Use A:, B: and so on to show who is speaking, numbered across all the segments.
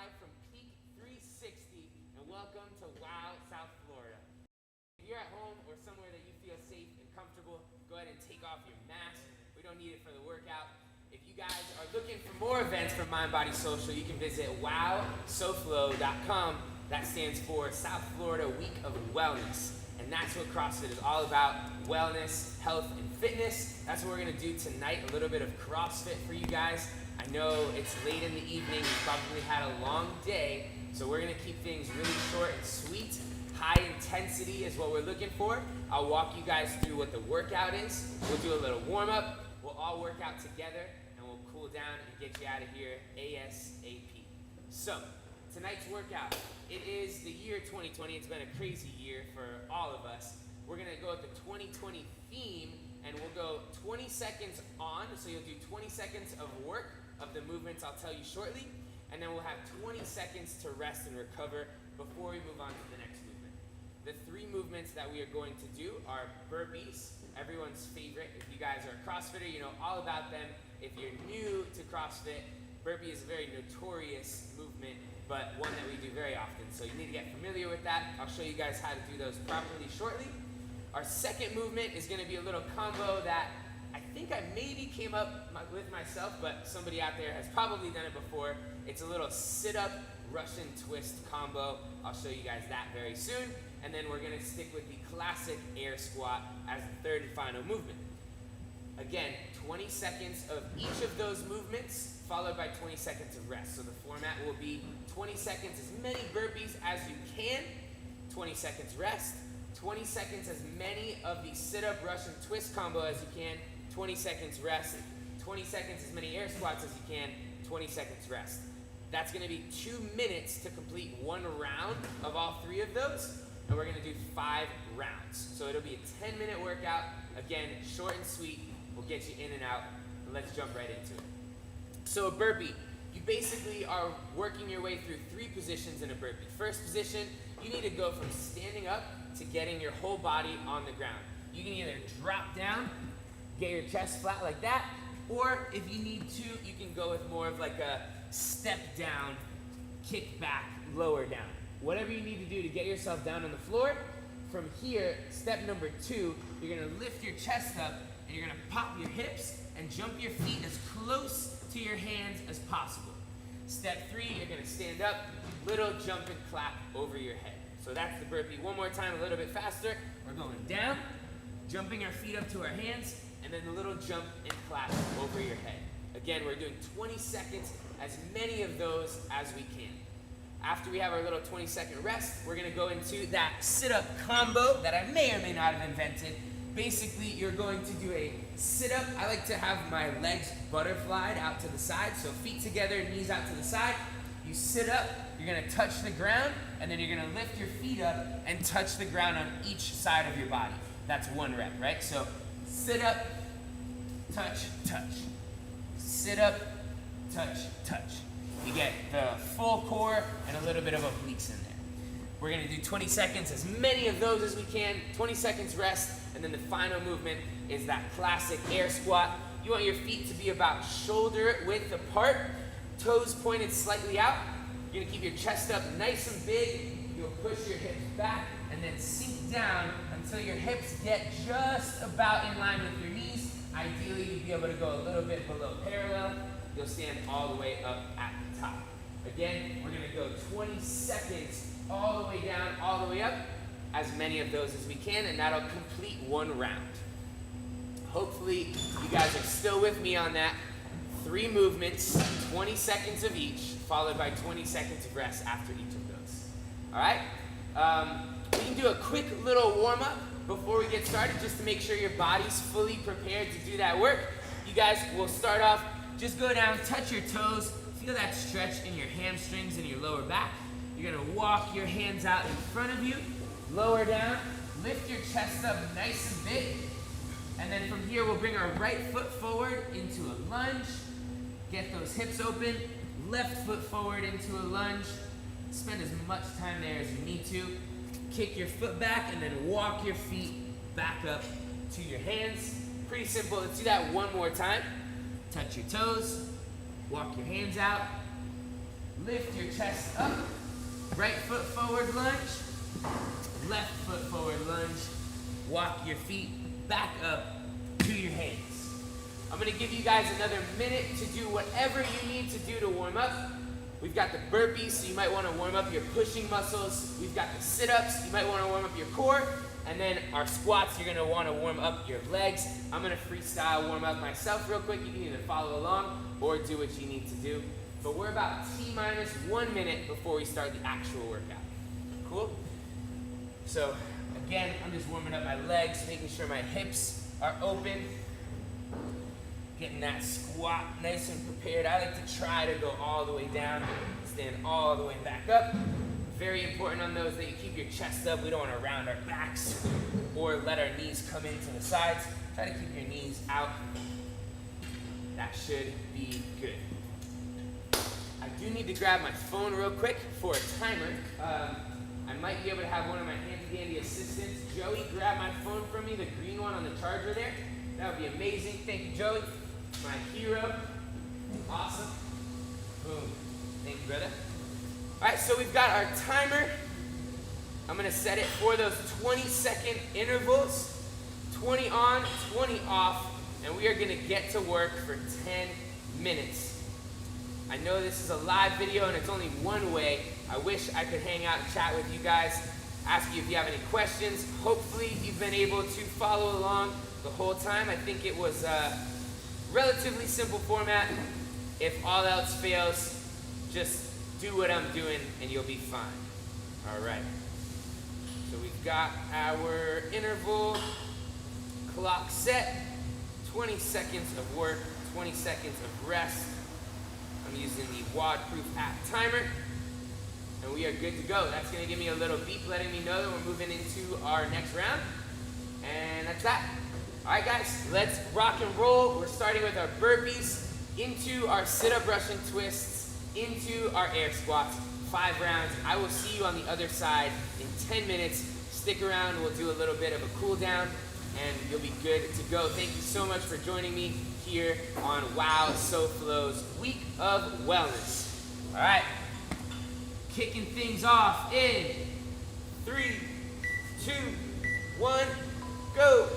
A: live from Peak 360, and welcome to WOW, South Florida. If you're at home or somewhere that you feel safe and comfortable, go ahead and take off your mask. We don't need it for the workout. If you guys are looking for more events from Mind Body Social, you can visit SoFlo.com. That stands for South Florida Week of Wellness. And that's what CrossFit is all about: wellness, health, and fitness. That's what we're gonna do tonight, a little bit of CrossFit for you guys. I know it's late in the evening, you probably had a long day, so we're gonna keep things really short and sweet. High intensity is what we're looking for. I'll walk you guys through what the workout is. We'll do a little warm up. We'll all work out together, and we'll cool down and get you out of here ASAP. So, tonight's workout, it is the year 2020. It's been a crazy year for all of us. We're gonna go with the 2020 theme, and we'll go 20 seconds on, so you'll do 20 seconds of work of the movements I'll tell you shortly, and then we'll have 20 seconds to rest and recover before we move on to the next movement. The three movements that we are going to do are burpees, everyone's favorite. If you guys are a CrossFitter, you know all about them. If you're new to CrossFit, burpee is a very notorious movement, but one that we do very often, so you need to get familiar with that. I'll show you guys how to do those properly shortly. Our second movement is gonna be a little combo that I think I maybe came up with myself, but somebody out there has probably done it before. It's a little sit-up Russian twist combo. I'll show you guys that very soon. And then we're gonna stick with the classic air squat as the third and final movement. Again, 20 seconds of each of those movements, followed by 20 seconds of rest. So the format will be 20 seconds, as many burpees as you can, 20 seconds rest, 20 seconds as many of the sit-up Russian twist combo as you can, 20 seconds rest, 20 seconds as many air squats as you can, 20 seconds rest. That's gonna be 2 minutes to complete one round of all three of those, and we're gonna do 5 rounds. So it'll be a 10-minute workout, again, short and sweet. We'll get you in and out, and let's jump right into it. So a burpee, you basically are working your way through 3 positions in a burpee. First position, you need to go from standing up to getting your whole body on the ground. You can either drop down, get your chest flat like that, or if you need to, you can go with more of like a step down, kick back, lower down. Whatever you need to do to get yourself down on the floor. From here, step number 2, you're gonna lift your chest up and you're gonna pop your hips and jump your feet as close to your hands as possible. Step 3, you're gonna stand up, little jump and clap over your head. So that's the burpee. One more time, a little bit faster. We're going down, jumping our feet up to our hands, and then a little jump and clap over your head. Again, we're doing 20 seconds, as many of those as we can. After we have our little 20-second rest, we're gonna go into that sit-up combo that I may or may not have invented. Basically, you're going to do a sit-up. I like to have my legs butterflied out to the side, so feet together, knees out to the side. You sit up, you're gonna touch the ground, and then you're gonna lift your feet up and touch the ground on each side of your body. That's 1 rep, right? So sit up, touch, touch. Sit up, touch, touch. You get the full core and a little bit of obliques in there. We're gonna do 20 seconds, as many of those as we can, 20 seconds rest, and then the final movement is that classic air squat. You want your feet to be about shoulder width apart, toes pointed slightly out. You're gonna keep your chest up nice and big. You'll push your hips back and then sink down until your hips get just about in line with your knees. Ideally, you'd be able to go a little bit below parallel. You'll stand all the way up at the top. Again, we're gonna go 20 seconds all the way down, all the way up, as many of those as we can, and that'll complete 1 round. Hopefully, you guys are still with me on that. 3 movements, 20 seconds of each, followed by 20 seconds of rest after each of those. All right? We can do a quick little warm-up before we get started, just to make sure your body's fully prepared to do that work. You guys will start off, just go down, touch your toes, feel that stretch in your hamstrings and your lower back. You're gonna walk your hands out in front of you, lower down, lift your chest up nice and big, and then from here we'll bring our right foot forward into a lunge, get those hips open, left foot forward into a lunge, spend as much time there as you need to, kick your foot back and then walk your feet back up to your hands. Pretty simple. Let's do that one more time. Touch your toes, walk your hands out, Lift your chest up. Right foot forward lunge. Left foot forward lunge. Walk your feet back up to your hands. I'm gonna give you guys another minute to do whatever you need to do to warm up. We've got the burpees, so you might wanna warm up your pushing muscles. We've got the sit-ups, you might wanna warm up your core. And then our squats, you're gonna wanna warm up your legs. I'm gonna freestyle warm up myself real quick. You can either follow along or do what you need to do. But we're about T-minus 1 minute before we start the actual workout. Cool? So again, I'm just warming up my legs, making sure my hips are open. Getting that squat nice and prepared. I like to try to go all the way down, stand all the way back up. Very important on those that you keep your chest up. We don't want to round our backs or let our knees come into the sides. Try to keep your knees out. That should be good. I do need to grab my phone real quick for a timer. I might be able to have one of my handy-dandy assistants. Joey, grab my phone from me, the green one on the charger there. That would be amazing. Thank you, Joey. My hero. Awesome. Boom. Thank you, brother. All right, so we've got our timer. I'm gonna set it for those 20-second intervals. 20 on, 20 off, and we are gonna get to work for 10 minutes. I know this is a live video and it's only one way. I wish I could hang out and chat with you guys, ask you if you have any questions. Hopefully you've been able to follow along the whole time. I think it was a relatively simple format. If all else fails, just do what I'm doing and you'll be fine. All right. So we've got our interval clock set. 20 seconds of work, 20 seconds of rest. I'm using the W.O.W app timer. And we are good to go. That's gonna give me a little beep letting me know that we're moving into our next round. And that's that. All right, guys, let's rock and roll. We're starting with our burpees, into our sit-up Russian twists, into our air squats. 5 rounds. I will see you on the other side in 10 minutes. Stick around. We'll do a little bit of a cool down, and you'll be good to go. Thank you so much for joining me here on W.O.W SoFlo's Week of Wellness. All right, kicking things off in 3, 2, 1, go.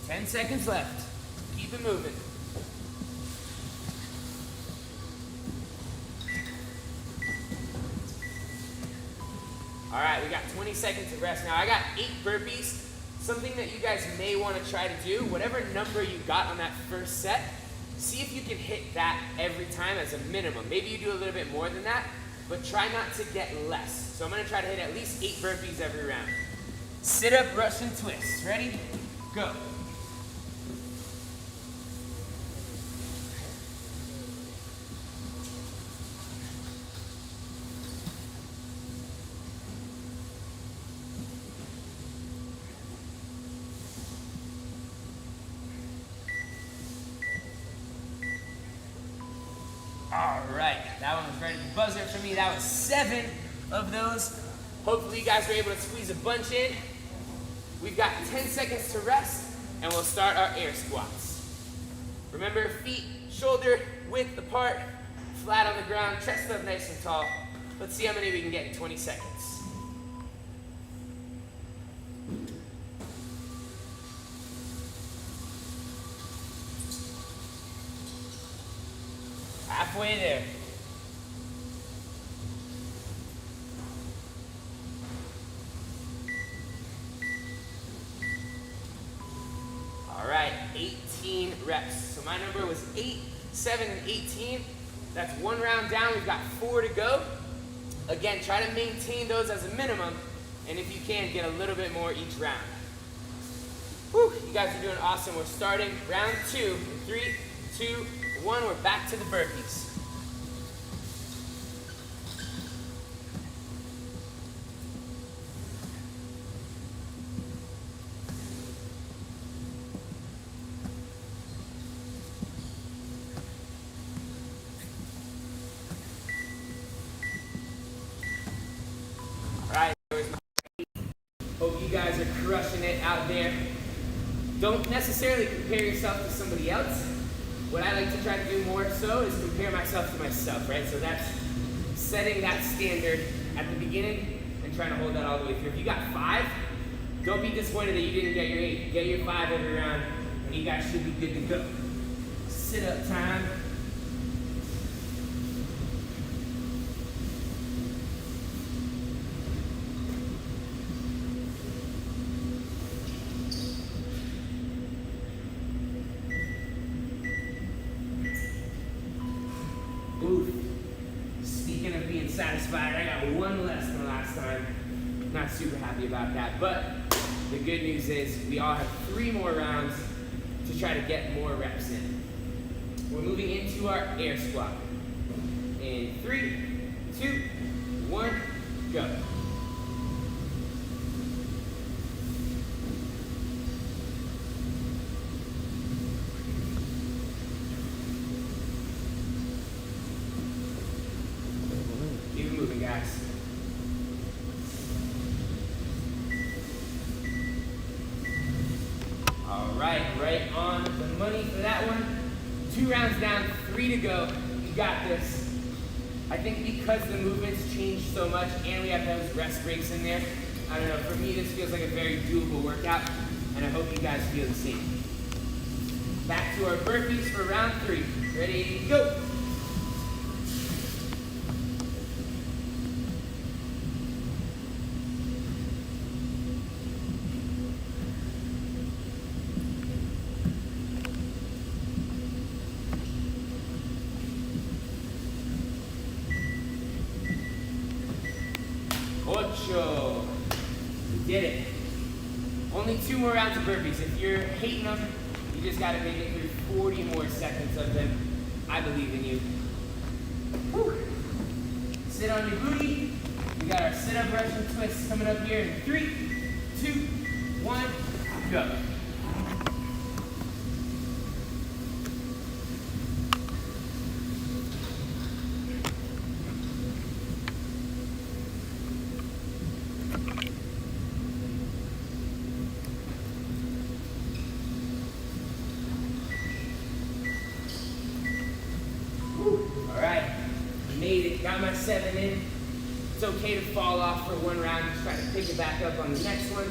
A: Ten seconds left. Keep it moving. All right, we got 20 seconds of rest now. I got 8 burpees. Something that you guys may want to try to do, whatever number you got on that first set, see if you can hit that every time as a minimum. Maybe you do a little bit more than that, but try not to get less. So I'm going to try to hit at least 8 burpees every round. Sit up Russian twists. Ready? Go. All right, that one was right at the buzzer for me. That was 7 of those. Hopefully you guys were able to squeeze a bunch in. We've got 10 seconds to rest, and we'll start our air squats. Remember, feet shoulder width apart, flat on the ground, chest up nice and tall. Let's see how many we can get in 20 seconds. Halfway there. All right, 18 reps. So my number was 8, 7, and 18. That's 1 round down. We've got 4 to go. Again, try to maintain those as a minimum, and if you can, get a little bit more each round. Whew, you guys are doing awesome. We're starting round 2 in 3, 2, 1. We're back to the burpees. Hope you you guys are crushing it out there. Don't necessarily compare yourself to somebody else. What I like to try to do more so is compare myself to myself, right? So that's setting that standard at the beginning and trying to hold that all the way through. If you got 5, don't be disappointed that you didn't get your 8. Get your 5 every round, and you guys should be good to go. Sit-up time. Oof. Speaking of being satisfied, I got 1 less than last time. Not super happy about that, but the good news is we all have 3 more rounds to try to get more reps in. We're moving into our air squat. In 3, 2, 1, go. Keep it moving, guys. All right, right on the money for that one. 2 rounds down, 3 to go. You got this. I think because the movements changed so much and we have those rest breaks in there, I don't know, for me this feels like a very doable workout, and I hope you guys feel the same. Back to our burpees for round 3. Ready, go! Ocho. We did it. Only 2 more rounds of burpees. If you're hating them, you just gotta make it through 40 more seconds of them. I believe in you. Whew. Sit on your booty. We got our sit-up Russian twist coming up here in 3, 2, 1, go. All right, made it, got my 7 in. It's okay to fall off for 1 round, just try to pick it back up on the next one.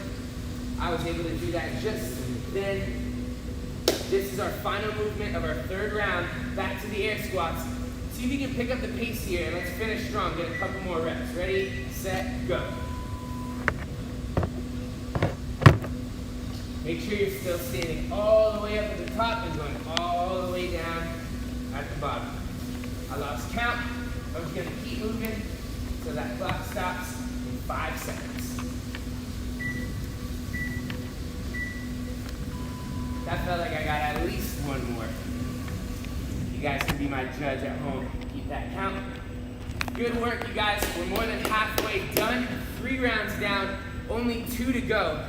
A: I was able to do that just then. This is our final movement of our 3rd round, back to the air squats. See if you can pick up the pace here, and let's finish strong, get a couple more reps. Ready, set, go. Make sure you're still standing all the way up at the top and going all the way down at the bottom. I lost count. I'm just going to keep moving so that clock stops in 5 seconds. That felt like I got at least 1 more. You guys can be my judge at home. Keep that count. Good work, you guys. We're more than halfway done. 3 rounds down, only 2 to go.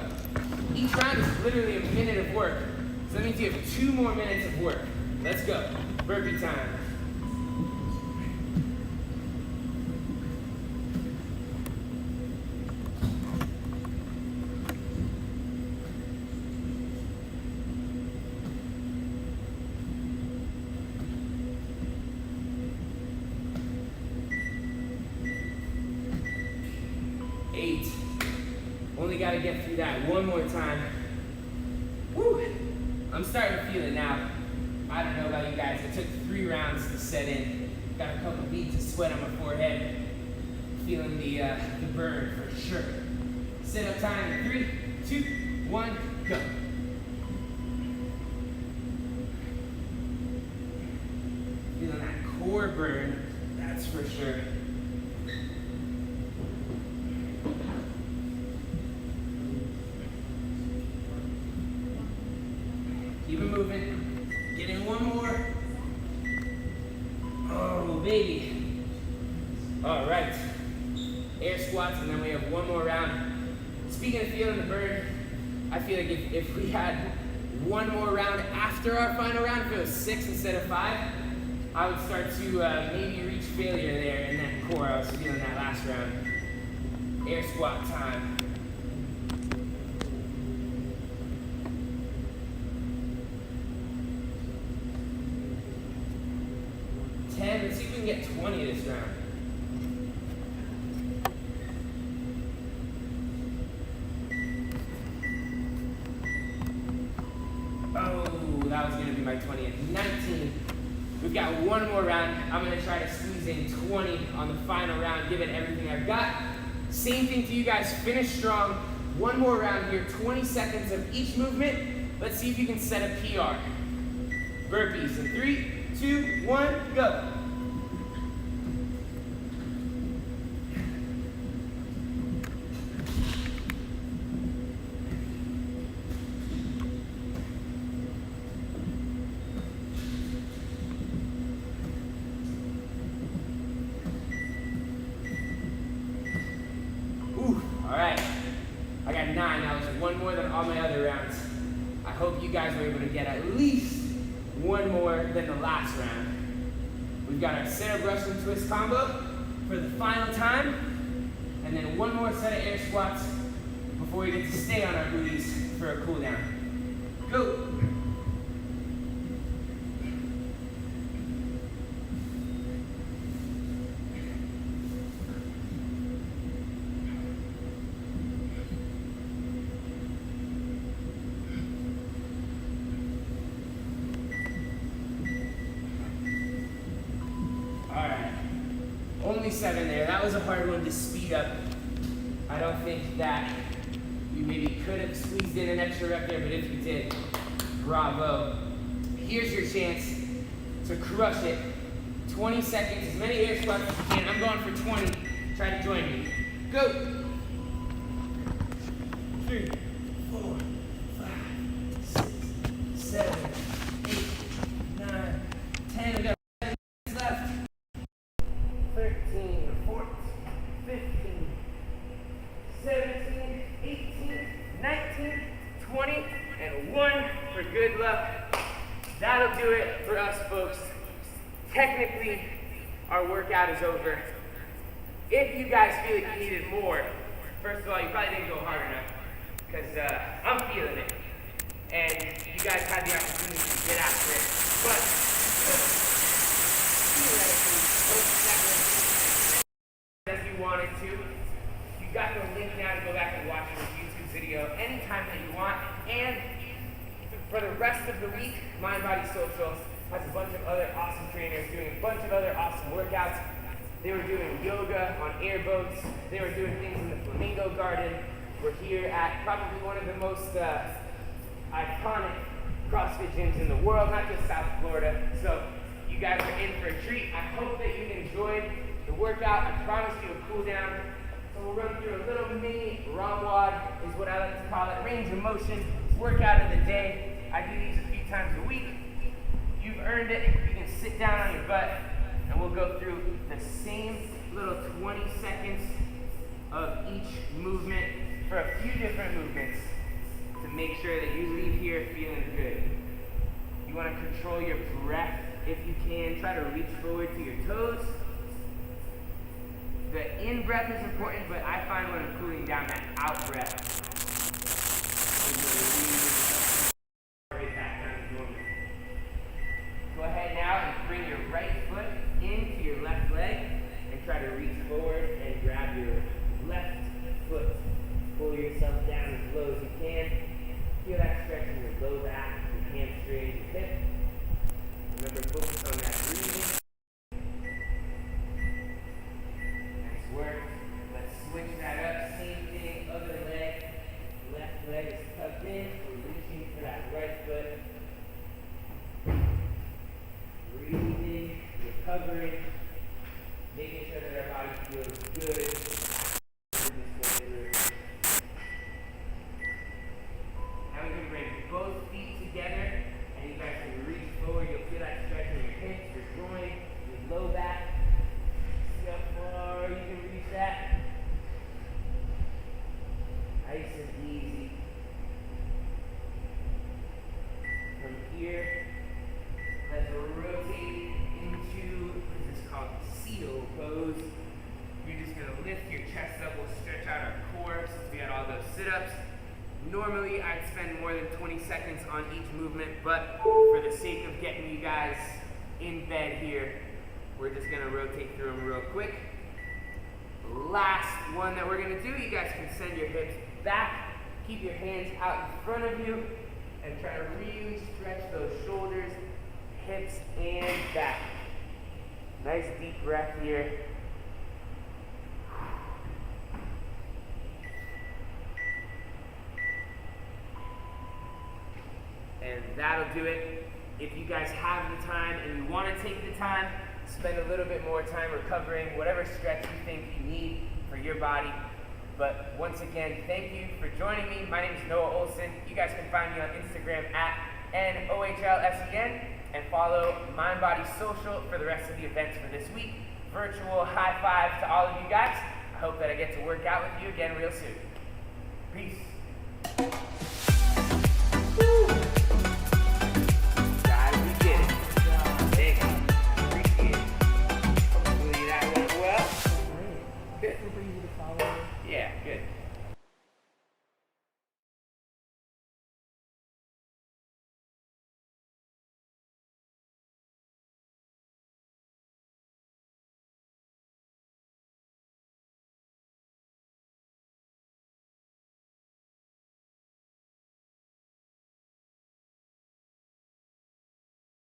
A: Each round is literally a minute of work. So that means you have 2 more minutes of work. Let's go. Burpee time. Only got to get through that 1 more time. Woo! I'm starting to feel it now. I don't know about you guys. It took 3 rounds to set in. Got a couple beads of sweat on my forehead. Feeling the burn for sure. Sit up time in 3, 2, 1, go. Feeling that core burn, that's for sure. Keep it moving. Get in 1 more. Oh, baby. All right. Air squats, and then we have 1 more round. Speaking of feeling the burn, I feel like if we had 1 more round after our final round, if it was 6 instead of 5, I would start to maybe reach failure there in that core I was feeling that last round. Air squat time. get 20 this round. Oh, that was gonna be my 20th. 19. We've got one more round. I'm gonna try to squeeze in 20 on the final round, give it everything I've got. Same thing to you guys, finish strong. One more round here, 20 seconds of each movement. Let's see if you can set a PR. Burpees in 3, 2, 1, go. All right, I got 9. That was one more than all my other rounds. I hope you guys were able to get at least one more than the last round. We've got our center brush and twist combo for the final time, and then one more set of air squats before we get to stay on our booties for a cool down. Go. Only 7 there. That was a hard one to speed up. I don't think that you maybe could have squeezed in an extra rep there, but if you did, bravo. Here's your chance to crush it. 20 seconds, as many air squats as you can. I'm going for 20. Try to join me. Go. 3, 4, 5, 6, 7, 8, 9, 10. We got 10 minutes left. 13, 14, 15, 17, 18, 19, 20, and 1 for good luck. That'll do it for us, folks. Technically, our workout is over. If you guys feel like you needed more, first of all, you probably didn't go hard enough, because I'm feeling it. And you guys had the opportunity to get after it. But theoretically, as you wanted to. You got the link now to go back and watch this YouTube video anytime that you want. And for the rest of the week, Mind Body Social has a bunch of other awesome trainers doing a bunch of other awesome workouts. They were doing yoga on airboats. They were doing things in the Flamingo Garden. We're here at probably one of the most iconic CrossFit gyms in the world, not just South Florida. So you guys are in for a treat. I hope that you enjoyed the workout. I promised you a cool down. So we'll run through a little mini ROMWOD, is what I like to call it, range of motion workout of the day. I do these a few times a week. You've earned it. You can sit down on your butt and we'll go through the same little 20 seconds of each movement for a few different movements to make sure that you leave here feeling good. You want to control your breath if you can. Try to reach forward to your toes. The in-breath is important, but I find when I'm cooling down, that out-breath is right back down to normal. Go ahead now and bring your right foot into your left leg and try to reach forward and grab your left foot. Pull yourself down as low as you can. Feel that stretch in your low back, your hamstrings, your hip. Remember, focus on that breathing. Let's switch that up. Same thing, other leg. Left leg is tucked in. We're reaching for that right foot. Breathing, recovering, making sure that our body feels good. Now we can bring both feet together, and you guys can reach forward. You'll feel that stretch in your hips, your groin, your low back. See how far you can reach that. Nice and easy. From here, let's rotate into, this is called seal pose. You're just going to lift your chest up. We'll stretch out our core since we had all those sit-ups. Normally, I'd spend more than 20 seconds on each movement, but for the sake of getting you guys in bed here, We're just gonna rotate through them real quick. Last one that we're gonna do, you guys can send your hips back, keep your hands out in front of you, and try to really stretch those shoulders, hips, and back. Nice deep breath here. And that'll do it. If you guys have the time and you want to take the time, spend a little bit more time recovering whatever stretch you think you need for your body. But once again, thank you for joining me. My name is Ohlsen. You guys can find me on Instagram at NOHLSEN and follow Mind Body Social for the rest of the events for this week. Virtual high five to all of you guys. I hope that I get to work out with you again real soon. Peace.